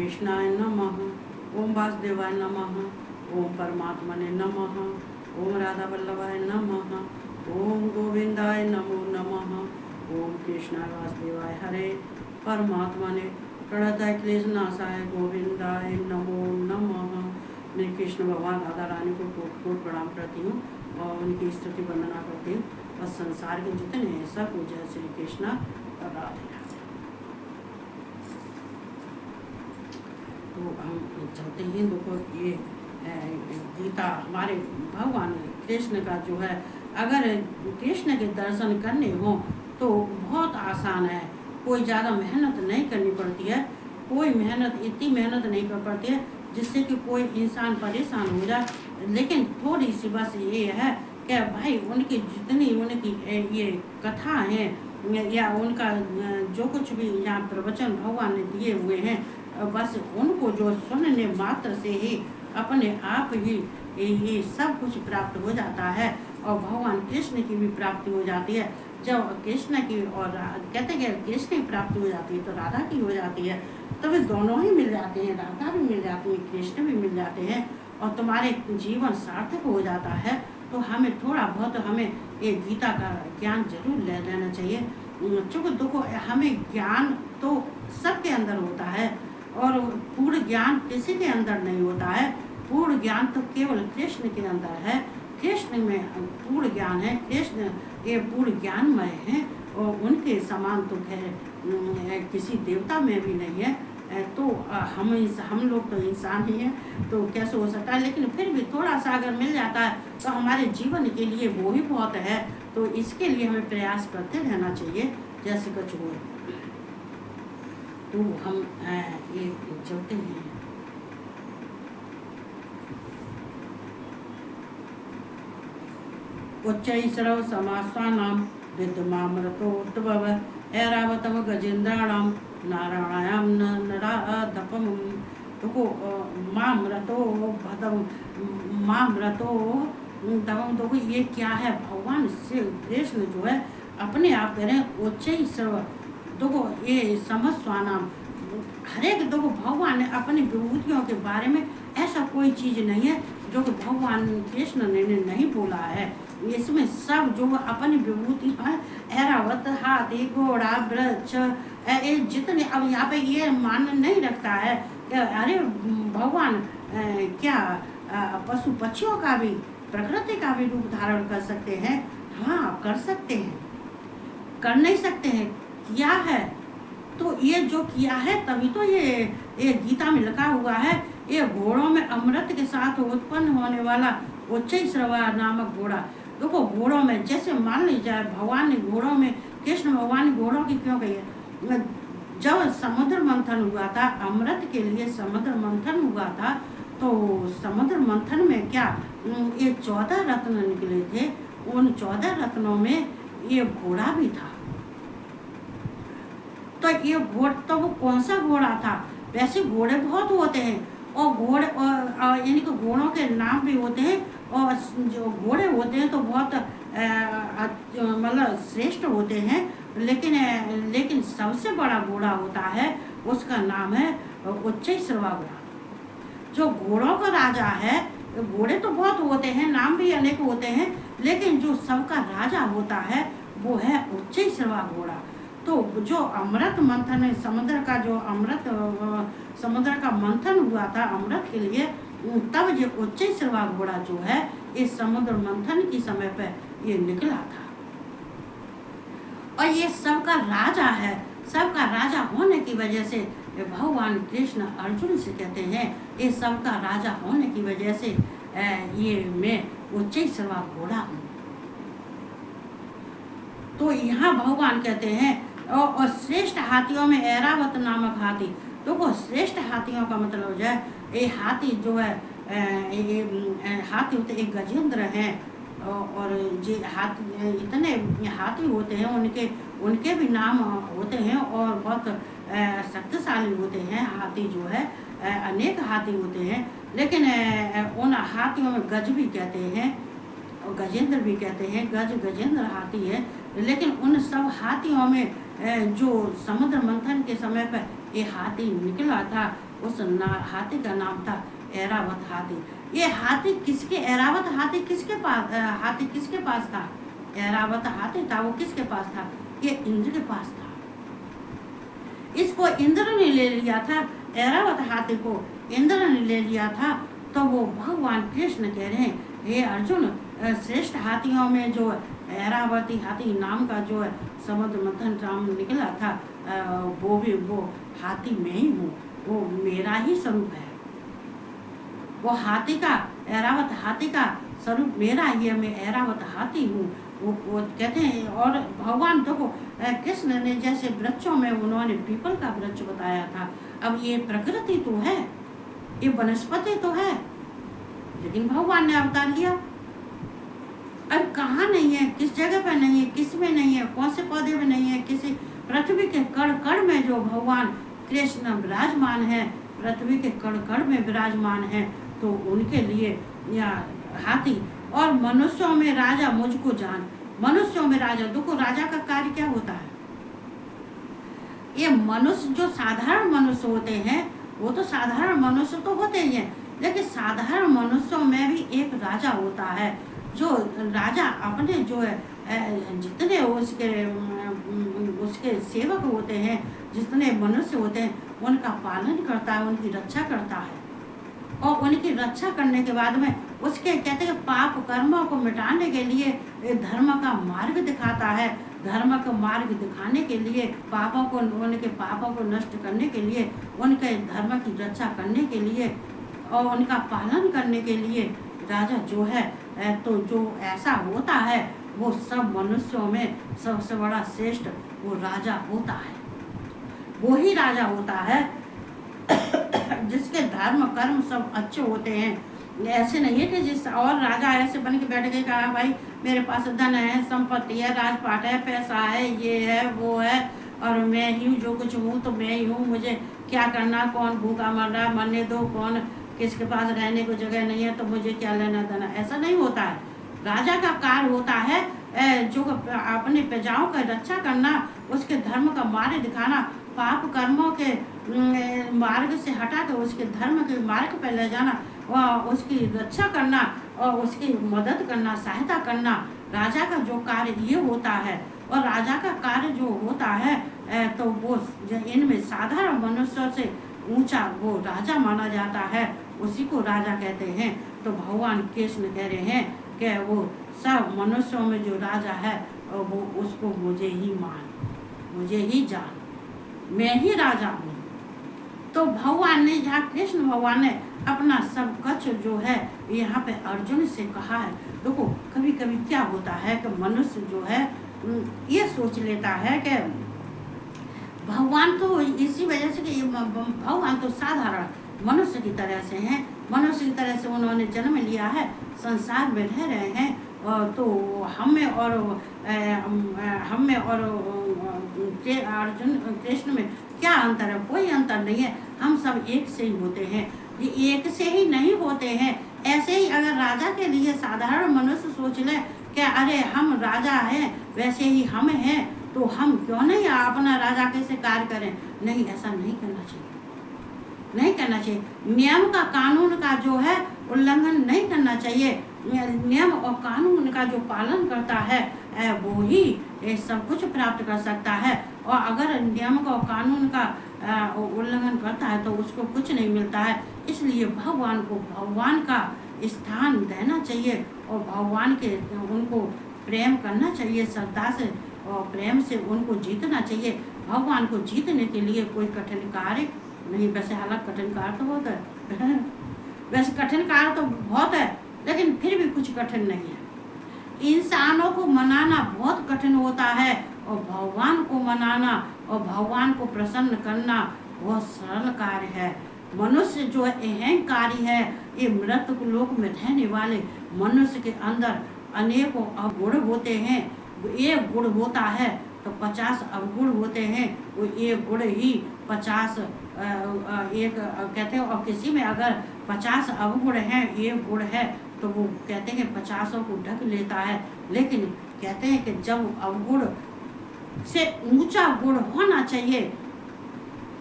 कृष्णाय नमः। ओम वासुदेवाय नमः। ओम परमात्मने नमः। ओम राधा वल्लभाय नमः। ओम गोविंदाय नमो नमः। ओम कृष्णाय वासुदेवाय हरे परमात्मने प्रणताय क्लेश नाशाय गोविंदाय नमो नमः। मैं कृष्ण भगवान राधा रानी को कोट कोट प्रणाम करती हूँ और उनकी स्तुति वंदना करती हूँ और संसार के जितने हैं सब जय श्री कृष्ण और राधे राधे। तो हम चलते हैं। देखो ये गीता हमारे भगवान कृष्ण का जो है, अगर कृष्ण के दर्शन करने हो तो बहुत आसान है। कोई ज़्यादा मेहनत नहीं करनी पड़ती है। कोई मेहनत, इतनी मेहनत नहीं कर पड़ती है जिससे कि कोई इंसान परेशान हो जाए। लेकिन थोड़ी सी बस ये है कि भाई उनकी जितनी उनकी ये कथा है या उनका जो कुछ भी यहाँ प्रवचन भगवान ने दिए हुए हैं, बस उनको जो सुनने मात्र से ही अपने आप ही ये सब कुछ प्राप्त हो जाता है और भगवान कृष्ण की भी प्राप्ति हो जाती है। जब कृष्ण की और कहते हैं कृष्ण की प्राप्ति हो जाती है तो राधा की हो जाती है, तभी दोनों ही मिल जाते हैं, राधा भी मिल जाती है, कृष्ण भी मिल जाते हैं और तुम्हारे जीवन सार्थक हो जाता है। तो हमें थोड़ा बहुत हमें ये गीता का ज्ञान जरूर ले लेना चाहिए। चूँकि देखो हमें ज्ञान तो सबके अंदर होता है और पूर्ण ज्ञान किसी के अंदर नहीं होता है। पूर्ण ज्ञान तो केवल कृष्ण के अंदर है। कृष्ण में पूर्ण ज्ञान है। कृष्ण ये पूर्ण ज्ञानमय हैं और उनके समान तो किसी देवता में भी नहीं है। तो हम लोग तो इंसान ही हैं तो कैसे हो सकता है। लेकिन फिर भी थोड़ा सा अगर मिल जाता है तो हमारे जीवन के लिए वो ही बहुत है। तो इसके लिए हमें प्रयास करते रहना चाहिए जैसे कुछ हो। तो हम ये चलते हैं। उच्चैः समासानां विद्यमामृतोद्भव ऐरावतम गजेन्द्राणां नारायणायां नराधपम्। देखो मामृतो भदम मामृतो दमम। देखो ये क्या है, भगवान से कृष्ण जो है अपने आप कह रहे हैं उच्चैः सर्व। देखो ये समस्वानाम, हर एक देखो भगवान ने अपनी विभूतियों के बारे में ऐसा कोई चीज़ नहीं है जो कि भगवान कृष्ण ने नहीं बोला है। इसमें सब जो अपनी विभूति है, ऐरावत, हाथी, घोड़ा, वृक्ष, ये जितने, अब यहाँ पे ये मान नहीं रखता है कि अरे भगवान क्या पशु पक्षियों का भी, प्रकृति का भी रूप धारण कर सकते हैं। हाँ कर सकते हैं, कर नहीं सकते हैं, किया है। तो ये जो किया है तभी तो ये गीता में लिखा हुआ है। ये घोड़ों में अमृत के साथ उत्पन्न होने वाला उच्चैः नामक घोड़ा। देखो घोड़ों में जैसे मान लीजिए भगवान ने घोड़ों में, कृष्ण भगवान ने घोड़ों की क्यों कही है, जब समुद्र मंथन हुआ था, अमृत के लिए समुद्र मंथन हुआ था, तो समुद्र मंथन में क्या ये 14 रत्न निकले थे। उन 14 रत्नों में ये घोड़ा भी था। तो ये घोड़ा तो वो कौन सा घोड़ा था। वैसे घोड़े बहुत होते हैं और घोड़े यानी कि घोड़ों के नाम भी होते हैं और जो घोड़े होते हैं तो बहुत मतलब श्रेष्ठ होते हैं। लेकिन सबसे बड़ा घोड़ा होता है, उसका नाम है उच्चैः घोड़ा। जो घोड़ों का राजा है, घोड़े तो बहुत होते हैं, नाम भी अनेक होते हैं, लेकिन जो सबका राजा होता है वो है उच्चैः घोड़ा। तो जो अमृत मंथन है, समुद्र का जो अमृत, समुद्र का मंथन हुआ था अमृत के लिए, तब ये उच्चैः घोड़ा जो है इस समुद्र मंथन की समय पे ये निकला था। और ये सबका राजा है। सबका राजा होने की वजह से भगवान कृष्ण अर्जुन से कहते हैं ये सबका राजा होने की वजह से ये मैं उच्चैः घोड़ा हूँ। तो यहाँ भगवान कहते हैं और श्रेष्ठ हाथियों में ऐरावत नामक हाथी। देखो श्रेष्ठ हाथियों का मतलब जो है, ये हाथी जो है हाथी होते एक गजेंद्र हैं और जो हाथी इतने हाथी होते हैं, उनके भी नाम होते हैं और बहुत शक्तिशाली होते हैं। हाथी जो है अनेक हाथी होते हैं, लेकिन उन हाथियों में गज भी कहते हैं और गजेंद्र भी कहते हैं। गजेंद्र हाथी है। लेकिन उन सब हाथियों में जो समुद्र मंथन के समय पर ये हाथी निकला था उस हाथी का नाम था ऐरावत हाथी। ये हाथी किसके, ऐरावत हाथी किसके पास, हाथी किसके पास था? ऐरावत हाथी था, वो किसके पास था? ये इंद्र के पास था। इसको इंद्र ने ले लिया था, ऐरावत हाथी को इंद्र ने ले लिया था। तो वो भगवान कृष्ण कह रहे हैं, हे अर्जुन, श्रेष्ठ हाथियों में जो ऐरावती हाथी नाम का जो समुद्र मंथन राम निकला था, वो हाथी मैं ही हूँ, वो मेरा ही स्वरूप है। वो हाथी का, ऐरावत हाथी का स्वरूप मेरा ही है, मैं ऐरावत हाथी हूँ। वो कहते हैं। और भगवान देखो, कृष्ण ने जैसे वृक्षों में उन्होंने पीपल का वृक्ष बताया था, अब ये प्रकृति तो है, ये वनस्पति तो है, लेकिन भगवान ने अवतार लिया। और कहाँ नहीं है, किस जगह पे नहीं है, किस में नहीं है, कौन से पौधे में नहीं है, किसी पृथ्वी के कण कण में जो भगवान कृष्ण विराजमान है, पृथ्वी के कण कण में विराजमान है। तो उनके लिए हाथी। और मनुष्यों में राजा मुझको जान, मनुष्यों में राजा। देखो राजा का कार्य क्या होता है, ये मनुष्य जो साधारण मनुष्य होते हैं, वो तो साधारण मनुष्य तो होते ही हैं, लेकिन साधारण मनुष्यों में भी एक राजा होता है। जो राजा अपने जो है जितने उसके सेवक होते हैं, जितने मनुष्य होते हैं, उनका पालन करता है, उनकी रक्षा करता है। और उनकी रक्षा करने के बाद में उसके कहते हैं पाप कर्मों को मिटाने के लिए धर्म का मार्ग दिखाता है। धर्म का मार्ग दिखाने के लिए, पापों को, उनके पापों को नष्ट करने के लिए, उनके धर्म की रक्षा करने के लिए और उनका पालन करने के लिए राजा जो है, तो जो ऐसा होता है वो सब मनुष्यों में सबसे बड़ा श्रेष्ठ वो राजा होता है। वो ही राजा होता है जिसके धर्म कर्म सब अच्छे होते हैं। ऐसे नहीं है कि जिस और राजा ऐसे बन के बैठ गए, कहा भाई मेरे पास धन है, संपत्ति है, राजपाट है, पैसा है, ये है वो है, और मैं ही जो कुछ हूँ तो मैं ही हूँ, मुझे क्या करना, कौन भूखा मर रहा है मरने दो, कौन किसके पास रहने को जगह नहीं है तो मुझे क्या लेना देना। ऐसा नहीं होता है। राजा का कार्य होता है जो अपने प्रजाओं का रक्षा करना, उसके धर्म का मार्ग दिखाना, पाप कर्मों के मार्ग से हटा कर उसके धर्म के मार्ग पर ले जाना, और उसकी रक्षा करना और उसकी मदद करना, सहायता करना। राजा का जो कार्य ये होता है। और राजा का कार्य जो होता है तो वो इनमें साधारण मनुष्यों से ऊंचा वो राजा माना जाता है, उसी को राजा कहते हैं। तो भगवान कृष्ण कह रहे हैं कि वो सब मनुष्यों में जो राजा है वो उसको मुझे ही मान, मुझे ही जान, मैं ही राजा हूँ। तो भगवान ने, यहाँ कृष्ण भगवान ने अपना सब कुछ जो है यहाँ पे अर्जुन से कहा है। देखो कभी कभी क्या होता है कि मनुष्य जो है ये सोच लेता है कि भगवान तो इसी वजह से कि भगवान तो साधारण मनुष्य की तरह से हैं, मनुष्य की तरह से उन्होंने जन्म लिया है, संसार में रह रहे हैं। तो हम में और अर्जुन कृष्ण में क्या अंतर है? कोई अंतर नहीं है, हम सब एक से ही होते हैं। ये एक से ही नहीं होते हैं। ऐसे ही अगर राजा के लिए साधारण मनुष्य सोच ले कि अरे हम राजा हैं, वैसे ही हम हैं, तो हम क्यों नहीं अपना राजा कैसे कार्य करें? नहीं, ऐसा नहीं करना चाहिए, नहीं करना चाहिए। नियम का, कानून का जो है उल्लंघन नहीं करना चाहिए। नियम और कानून का जो पालन करता है वो ही सब कुछ प्राप्त कर सकता है। और अगर नियम का और कानून का उल्लंघन करता है तो उसको कुछ नहीं मिलता है। इसलिए भगवान को भगवान का स्थान देना चाहिए और भगवान के उनको प्रेम करना चाहिए, श्रद्धा से और प्रेम से उनको जीतना चाहिए। भगवान को जीतने के लिए कोई कठिन कार्य नहीं, वैसे हालांकि कठिन कार्य तो बहुत है वैसे कठिन कार्य तो बहुत है, लेकिन फिर भी कुछ कठिन नहीं है। इंसानों को मनाना बहुत कठिन होता है और भगवान को मनाना और भगवान को प्रसन्न करना बहुत सरल कार्य है। मनुष्य जो अहंकारी है, ये मृत्यु लोक में रहने वाले मनुष्य के अंदर अनेकों अवगुण होते हैं। एक गुण होता है तो 50 अवगुण होते हैं। वो एक गुण ही 50 एक कहते हैं। और किसी में अगर 50 अवगुण हैं, एक गुण है, तो वो कहते हैं 50 को ढक लेता है। लेकिन कहते हैं कि जब अवगुण से ऊंचा गुण होना चाहिए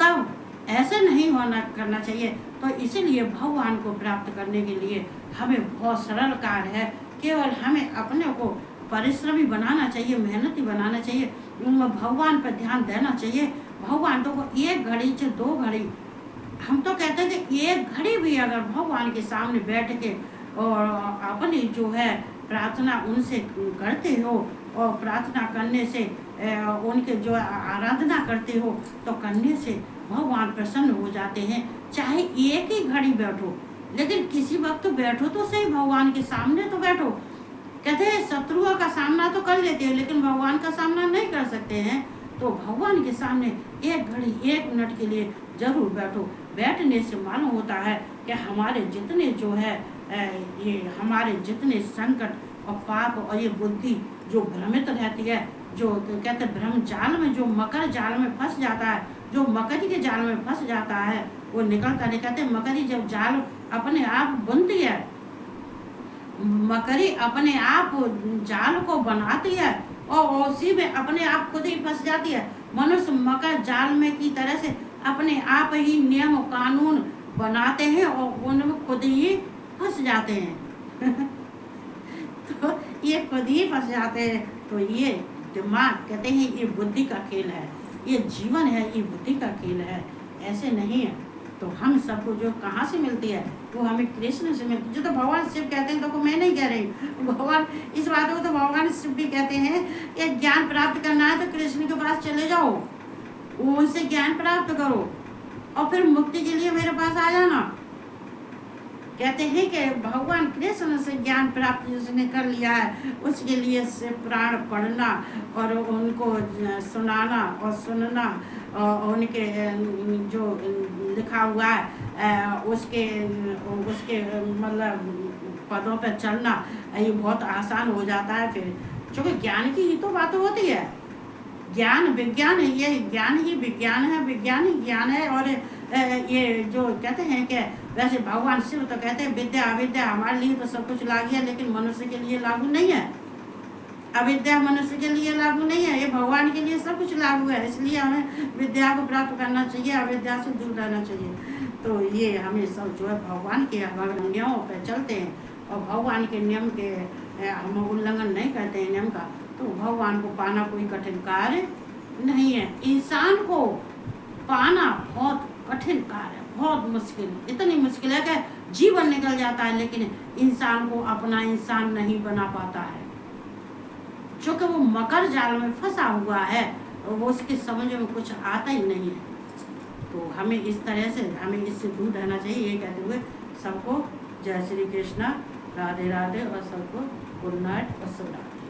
तब ऐसे नहीं होना करना चाहिए। तो इसीलिए भगवान को प्राप्त करने के लिए हमें बहुत सरल कार्य है, केवल हमें अपने को परिश्रमी बनाना चाहिए, मेहनती बनाना चाहिए, भगवान पर ध्यान देना चाहिए। भगवान तो को 1 घड़ी से 2 घड़ी, हम तो कहते हैं कि 1 घड़ी भी अगर भगवान के सामने बैठ के और अपनी जो है प्रार्थना उनसे करते हो और प्रार्थना करने से उनके जो आराधना करते हो तो करने से भगवान प्रसन्न हो जाते हैं। चाहे 1 ही घड़ी बैठो, लेकिन किसी वक्त बैठो तो सही, भगवान के सामने तो बैठो। कहते हैं शत्रुओं का सामना तो कर लेते हैं लेकिन भगवान का सामना नहीं कर सकते हैं। तो भगवान के सामने 1 घड़ी 1 मिनट के लिए जरूर बैठो। बैठने से मालूम होता है कि हमारे जितने जो है ये हमारे जितने संकट और पाप और ये बुद्धि जो भ्रमित रहती है, जो कहते हैं भ्रम जाल में, जो मकर जाल में फंस जाता है, जो मकड़ी के जाल में फंस जाता है वो निकलता नहीं। कहते मकड़ी जब जाल अपने आप बुनती है, मकड़ी अपने आप जाल को बनाती है और उसी में अपने आप खुद ही फंस जाती है। मनुष्य मकर जाल में की तरह से अपने आप ही नियम कानून बनाते हैं और उनमें खुद ही फंस जाते हैं तो ये खुद ही फंस जाते हैं। तो ये दिमाग कहते हैं ये बुद्धि का खेल है, ये जीवन है, ये बुद्धि का खेल है, ऐसे नहीं है। तो हम सबको जो कहाँ से मिलती है वो हमें कृष्ण से मिलती है। जो तो भगवान शिव कहते हैं, तो मैं नहीं कह रही, भगवान इस बात को तो भगवान शिव भी कहते हैं कि ज्ञान प्राप्त करना है तो कृष्ण के पास चले जाओ, उनसे ज्ञान प्राप्त करो और फिर मुक्ति के लिए मेरे पास आ जाना। कहते हैं कि भगवान कृष्ण से ज्ञान प्राप्त जिसने कर लिया है उसके लिए से प्राण पढ़ना और उनको सुनाना और सुनना और उनके जो लिखा हुआ है उसके मतलब पदों पर चलना ये बहुत आसान हो जाता है। फिर क्योंकि ज्ञान की ही तो बात होती है, ज्ञान विज्ञान है, ये ज्ञान ही विज्ञान है, विज्ञान ही ज्ञान है। और ये जो कहते हैं कि वैसे भगवान शिव तो कहते हैं विद्या अविद्या हमारे लिए तो सब कुछ लागू है लेकिन मनुष्य के लिए लागू नहीं है। अविद्या मनुष्य के लिए लागू नहीं है, ये भगवान के लिए सब कुछ लागू है। इसलिए हमें विद्या को प्राप्त करना चाहिए, अविद्या से दूर रहना चाहिए। तो ये हमें सब जो है भगवान के नियमों पर चलते हैं और भगवान के नियम के हम उल्लंघन नहीं करते हैं नियम का, तो भगवान को पाना कोई कठिन कार्य नहीं है। इंसान को पाना बहुत कठिन कार्य है, बहुत मुश्किल, इतनी मुश्किल है कि जीवन निकल जाता है लेकिन इंसान को अपना इंसान नहीं बना पाता है, क्योंकि वो मकर जाल में फंसा हुआ है और वो उसके समझ में कुछ आता ही नहीं है। तो हमें इस तरह से हमें इससे दूर रहना चाहिए। ये कहते हुए सबको जय श्री कृष्णा, राधे राधे और सबको गुड नाइट और शुभ रात्रि।